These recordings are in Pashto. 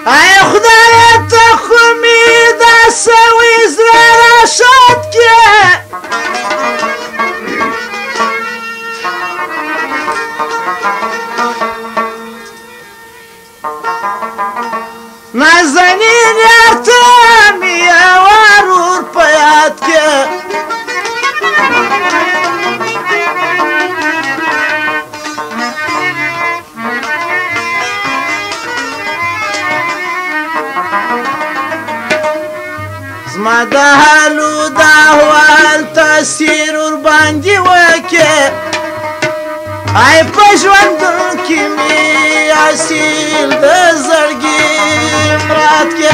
ای خدای ته خو مې داسې وي زړه راشد کې نازنین یار ته مې یوار ور په یاد کې زما د حالو د احوال تاثیر ورباندې وکړې ای په ژوندون کې مې حاصل د زړګي مراد کې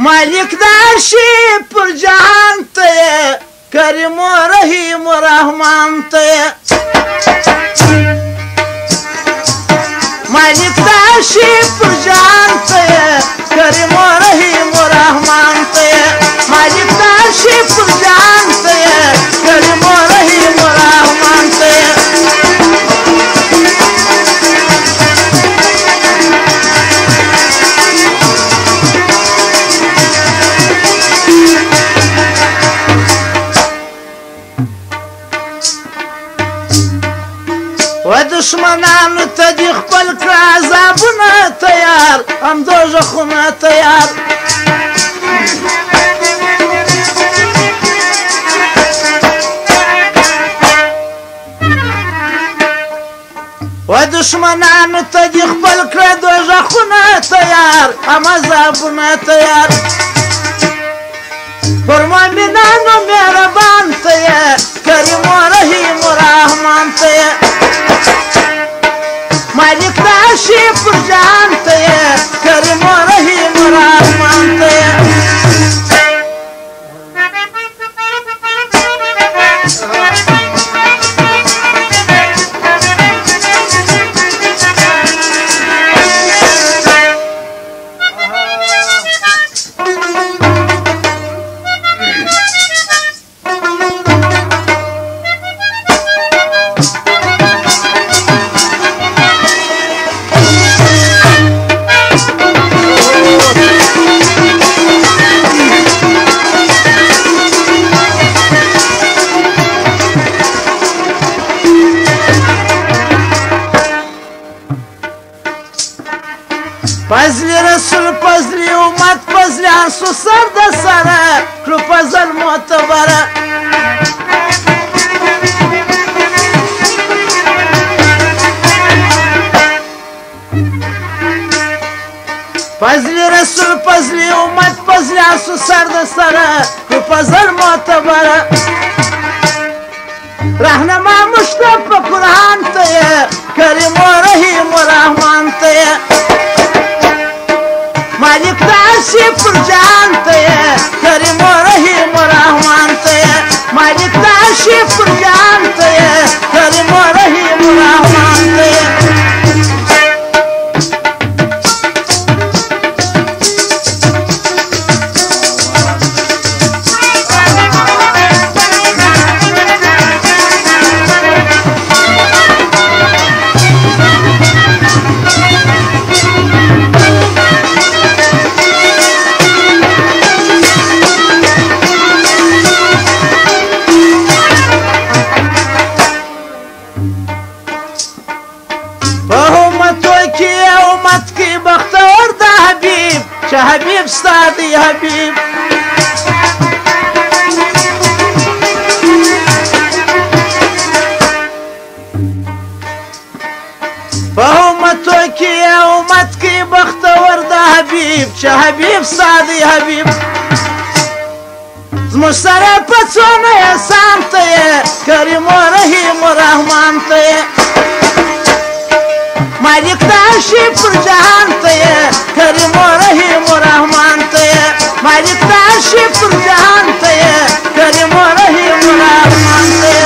مالک دار شي پر جهان ته کریم و رحیم و رحمان ته مالک دار شي پر جهان ته کریم و رحیم و رحمان ته مالک دار شي پر جهان ته کریم و رحیم و رحمان ته و دشمنانو ته دې خپل کړه عذابونه تیار هم دوژخونه تیار و دشمنانو ته دې خپل کړه دوژخونه تیار هم عذابونه تیار پر مؤمنانو مهربان ته یې کریم و رحیم و رحمان ته یې مالک دار شي پر جهان ته یې کریم و رحیم و رحمان ته یې فضل رسول فضل امت فضلیان سو سر د سره کړو فضل معتبره فضل رسول فضل امت فضلیان سو سر د سره کړو فضل معتبره رهنما مشتبه قرآن ته یې کریم و رحیم و رحمان ته یې مالک دار شي پر جهان ته یې کریم و رحیم و رحمان ته یې مالک دار شي پر جهان ته یې کریم و رحیم و رحمان ته یې حبیب ستا دی حبیب په امتو کې امت کې بختور د حبیب چې حبیب ستا دی حبیب زموږ سره په څونه احسان ته یې کریم و رحیم و رحمان ته یې مالک د عرش پر جهان ته یې کریم و رحیم و رحمان ته یې مالک د عرش پر جهان ته یې کریم و رحیم و رحمان ته یې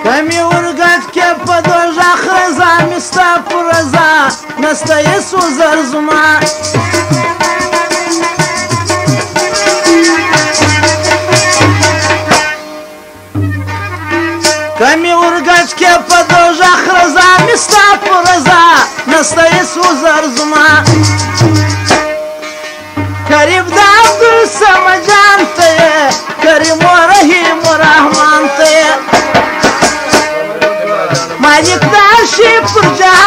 کمی ورگت که په دوزخ رضا می ستا په رضا نسته یې سوزر زما کمی ورگت که په دوزخ رضا می ستا په رضا نسته یې سوزر زما قریب د عبدالصمد جان ته یې کریم و رحیم و رحمان ته یې مالک د عرش پر جهان